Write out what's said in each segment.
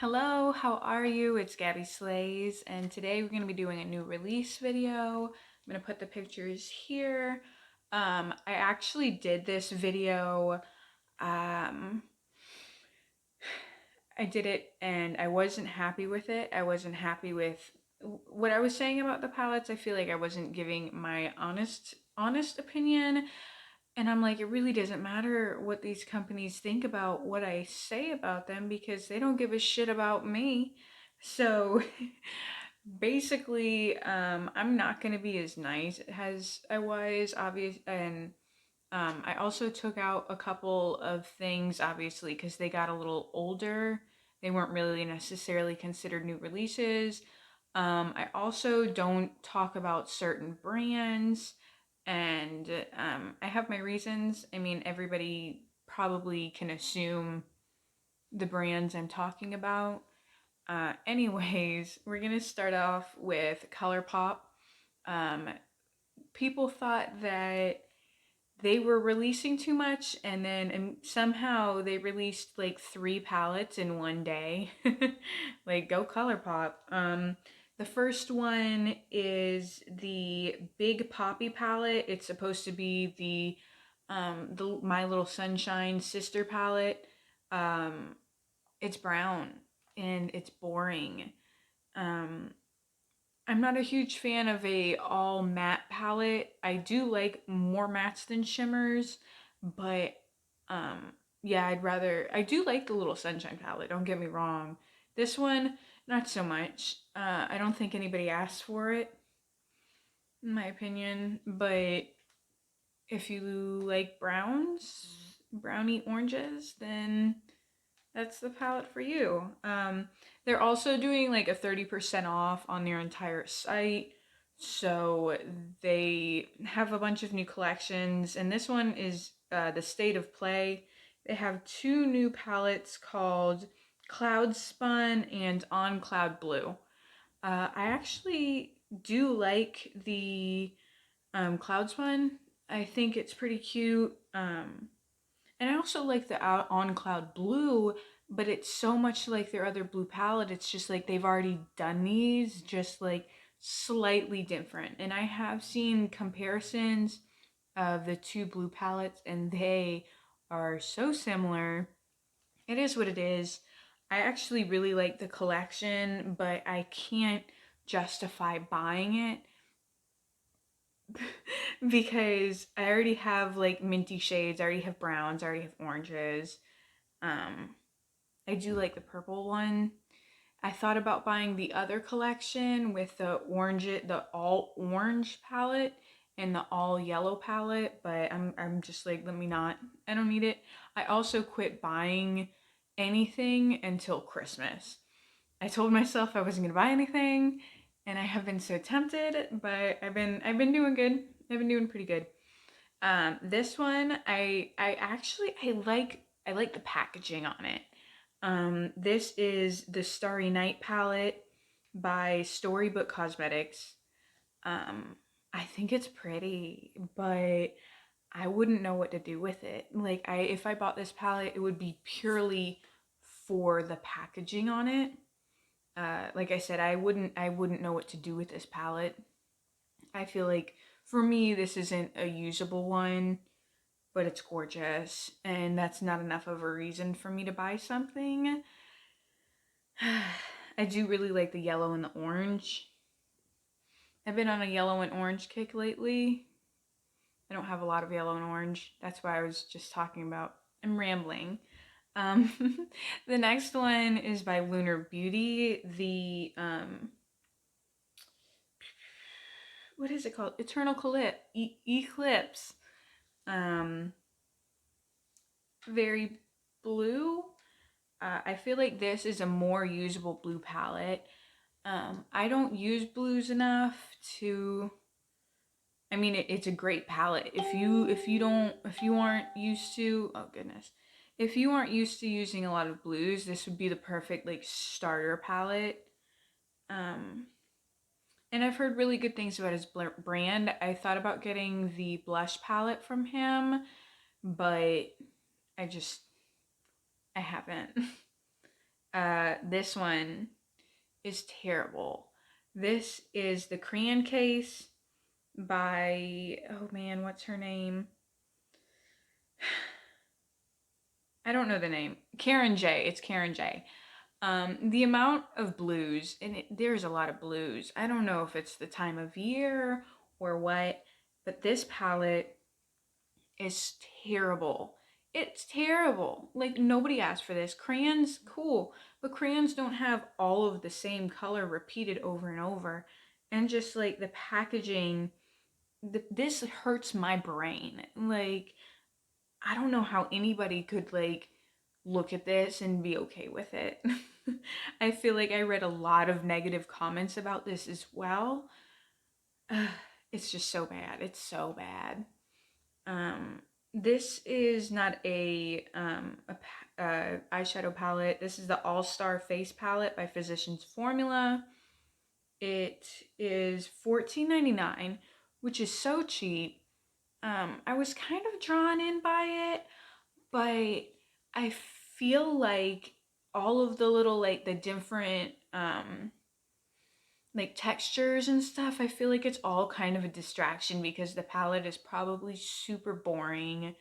Hello, how are you? It's Gabby Slays, and today we're going to be doing a new release video. I'm going to put the pictures here. I actually did this video. Um, I did it and I wasn't happy with it. I wasn't happy with what I was saying about the palettes. I feel like I wasn't giving my honest opinion. And I'm like, it really doesn't matter what these companies think about what I say about them because they don't give a shit about me. So basically, I'm not going to be as nice as I was, obvious. And I also took out a couple of things, obviously, because they got a little older. They weren't really necessarily considered new releases. I also don't talk about certain brands, and I have my reasons. I mean, everybody probably can assume the brands I'm talking about. Anyways, we're gonna start off with Colourpop. Um, People thought that they were releasing too much, and then somehow they released like 3 palettes in one day. Like, go Colourpop. The first one is the Big Poppy palette. It's supposed to be the My Little Sunshine sister palette. Um, it's brown and it's boring. Um, I'm not a huge fan of a all matte palette. I do like more mattes than shimmers, but um yeah, I do like the Little Sunshine palette, don't get me wrong. This one, not so much. I don't think anybody asked for it, in my opinion, but if you like brownie oranges, then that's the palette for you. They're also doing like a 30% off on their entire site. So they have a bunch of new collections, and this one is the State of Play. They have 2 new palettes called Cloud Spun and On Cloud Blue. I actually do like the Cloud Spun. I think it's pretty cute. And I also like the On Cloud Blue, but it's so much like their other blue palette. It's just like they've already done these, just like slightly different. And I have seen comparisons of the 2 blue palettes, and they are so similar. It is what it is. I actually really like the collection, but I can't justify buying it because I already have like minty shades, I already have browns, I already have oranges. Um, I do like the purple one. I thought about buying the other collection with the all orange palette and the all yellow palette, but I'm just like, let me not. I don't need it. I also quit buying anything until Christmas. I told myself I wasn't gonna buy anything, and I have been so tempted, but I've been doing good. I've been doing pretty good. This one, I like the packaging on it. This is the Starry Night palette by Storybook Cosmetics. Um, I think it's pretty, but I wouldn't know what to do with it. Like, if I bought this palette, it would be purely for the packaging on it. Like I said, I wouldn't know what to do with this palette. I feel like for me, this isn't a usable one, but it's gorgeous, and that's not enough of a reason for me to buy something. I do really like the yellow and the orange. I've been on a yellow and orange kick lately. I don't have a lot of yellow and orange. That's why I was just talking about. I'm rambling. Um, the next one is by Lunar Beauty. What is it called? Eternal Eclipse. Um, Very blue. I feel like this is a more usable blue palette. I don't use blues enough to. I mean, it's a great palette. If you aren't used to, oh goodness, if you aren't used to using a lot of blues, this would be the perfect like starter palette. Um, and I've heard really good things about his brand. I thought about getting the blush palette from him, but I just I haven't. This one is terrible. This is the Crayon Case by, oh man, what's her name? I don't know the name. Karen J. It's Karen J. The amount of blues, and there's a lot of blues. I don't know if it's the time of year or what, but this palette is terrible. It's terrible. Like, nobody asked for this. Crayons, cool, but crayons don't have all of the same color repeated over and over. And just like the packaging, this hurts my brain. Like, I don't know how anybody could like look at this and be okay with it. I feel like I read a lot of negative comments about this as well. It's just so bad. It's so bad. Um, this is not a eyeshadow palette. This is the All Star Face Palette by Physicians Formula. It is $14.99, which is so cheap. I was kind of drawn in by it, but I feel like all of the little like the different like textures and stuff, I feel like it's all kind of a distraction because the palette is probably super boring.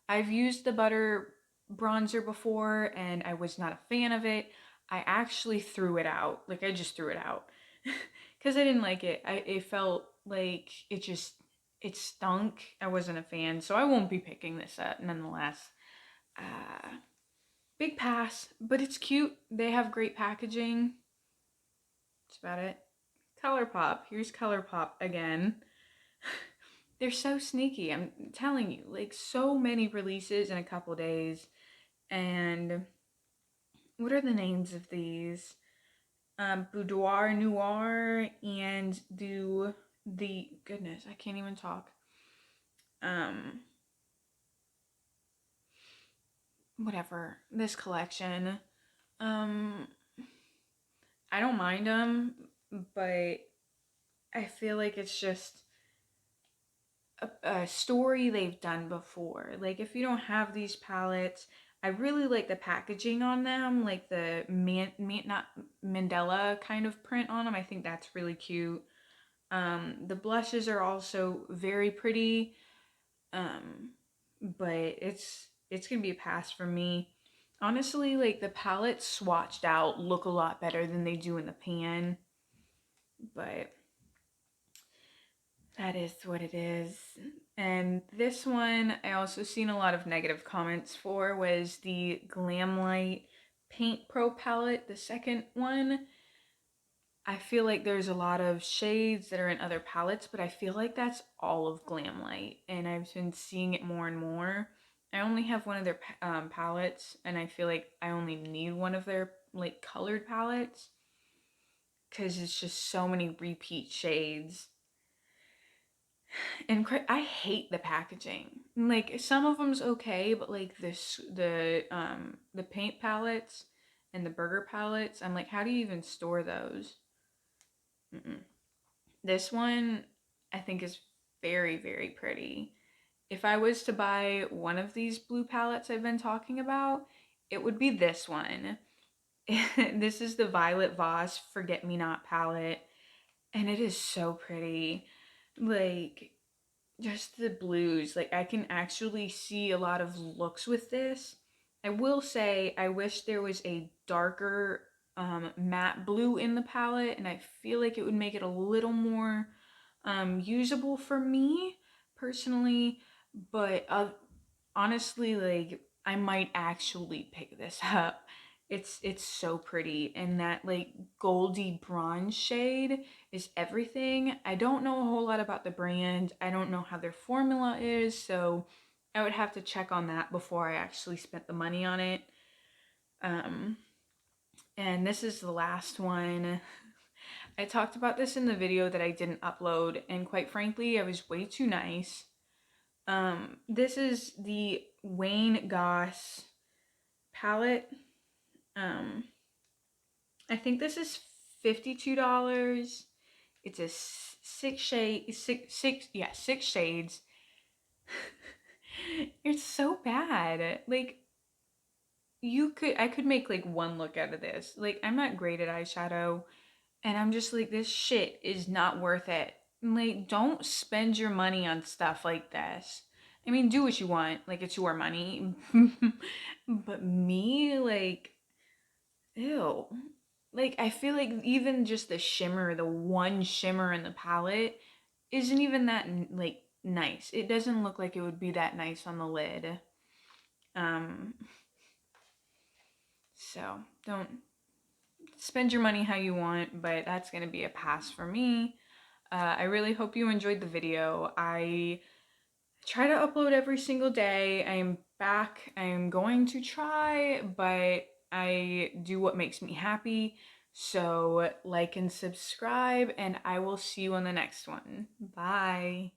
I've used the butter bronzer before and I was not a fan of it. I actually threw it out. Like, I just threw it out because I didn't like it. It felt like it stunk. I wasn't a fan, so I won't be picking this up nonetheless. Uh, Big pass, but it's cute. They have great packaging. That's about it. Colourpop. Here's Colourpop again. They're so sneaky. I'm telling you, like, so many releases in a couple days. And what are the names of these? Boudoir Noir and the goodness, I can't even talk. Um, Whatever. This collection. Um, I don't mind them, but I feel like it's just a story they've done before. Like, if you don't have these palettes, I really like the packaging on them, like the not Mandela kind of print on them. I think that's really cute. The blushes are also very pretty, but it's gonna be a pass for me. Honestly, like the palettes swatched out look a lot better than they do in the pan, but that is what it is. And this one, I also seen a lot of negative comments for, was the Glam Light Paint Pro palette, the second one. I feel like there's a lot of shades that are in other palettes, but I feel like that's all of Glam Light, and I've been seeing it more and more. I only have one of their palettes, and I feel like I only need one of their like colored palettes because it's just so many repeat shades. And I hate the packaging. Like, some of them's okay, but like the paint palettes and the burger palettes, I'm like, how do you even store those? Mm-mm. This one I think is very, very pretty. If I was to buy one of these blue palettes I've been talking about, it would be this one. This is the Violet Voss Forget Me Not palette, and it is so pretty. Like, just the blues. Like, I can actually see a lot of looks with this. I will say I wish there was a darker matte blue in the palette, and I feel like it would make it a little more usable for me personally. But honestly, like, I might actually pick this up. It's so pretty, and that like goldy bronze shade is everything. I don't know a whole lot about the brand. I don't know how their formula is, so I would have to check on that before I actually spent the money on it. Um, and this is the last one. I talked about this in the video that I didn't upload, and quite frankly, I was way too nice. This is the Wayne Goss palette. Um, I think this is $52. It's a six shades. It's so bad. Like, I could make like one look out of this. Like, I'm not great at eyeshadow, and I'm just like, this shit is not worth it. Like, don't spend your money on stuff like this. I mean, do what you want, like, it's your money. But me, like, ew. Like, I feel like even just the shimmer, the one shimmer in the palette, isn't even that, like, nice. It doesn't look like it would be that nice on the lid. Um, so don't spend your money how you want, but that's gonna be a pass for me. I really hope you enjoyed the video. I try to upload every single day. I am back. I am going to try, but I do what makes me happy. So like and subscribe, and I will see you on the next one. Bye.